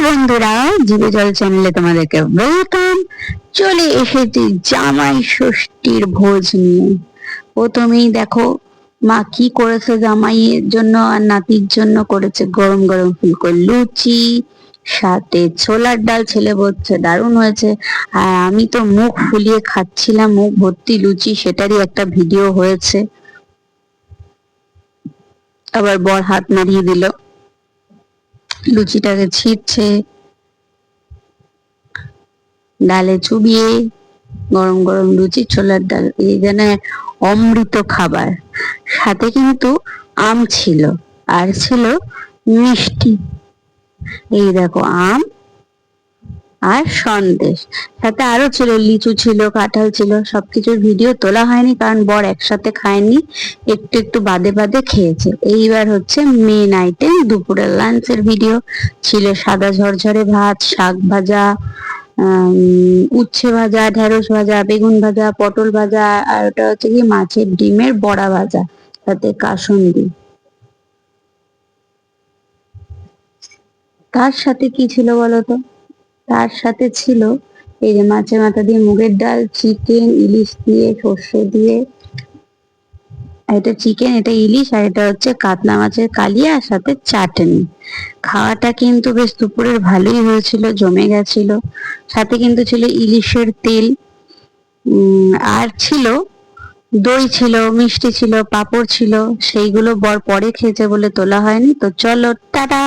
বন্ধুরা, জিভে জল চ্যানেলে তোমাদেরকে ওয়েলকাম। চলে এসেছি জামাই ষষ্ঠীর ভোজ নিয়ে। প্রথমেই দেখো মা কি করেছে জামাইয়ের জন্য আর নাতির জন্য। করেছে গরম গরম ফুলকো লুচি, সাথে ছোলার ডাল। ছেলে বলছে দারুণ হয়েছে। আর আমি তো মুখ ফুলিয়ে খাচ্ছিলাম, মুখ ভর্তি লুচি, সেটারই একটা ভিডিও হয়েছে। আবার বর হাত নাড়িয়ে দিল, লুচিটাকে ছিঁড়ছে, ডালে চুবিয়ে গরম গরম লুচি, ছোলার ডাল, এই যেন অমৃত খাবার। সাথে কিন্তু আম ছিল, আর ছিল মিষ্টি। এই দেখো আম আর সন্দেশ, সাথে আরো ছিল লিচু ছিল, কাঁঠাল ছিল। সবকিছুর ভিডিও তোলা হয়নি কারণ বর একসাথে খায়নি, একটু একটু বাদে বাদে খেয়েছে। এইবার হচ্ছে মেন আইটেম, দুপুরের লাঞ্চের ভিডিও। ছিল সাদা ঝরঝরে ভাত, শাক ভাজা, উচ্ছে ভাজা, ঢেঁড়স ভাজা, বেগুন ভাজা, পটল ভাজা, আর ওটা হচ্ছে কি মাছের ডিমের বড়া ভাজা, সাথে কাসুন্দি। তার সাথে কি ছিল বলতো? তার সাথে ছিল এই যে মাছের মাথা দিয়ে মুগের ডাল, চিকেন, ইলিশ দিয়ে, সর্ষে দিয়ে। এটা চিকেন, এটা ইলিশ, আর এটা হচ্ছে কাতলা মাছের কালিয়া, আর সাথে চাটনি। খাওয়াটা কিন্তু বেশ দুপুরের ভালোই হয়েছিল, জমে গেছিল। সাথে কিন্তু ছিল ইলিশের তেল, আর ছিল দই, ছিল মিষ্টি, ছিল পাঁপড় ছিল। সেইগুলো বর পরে খেয়েছে বলে তোলা হয়নি। তো চলো টাটা।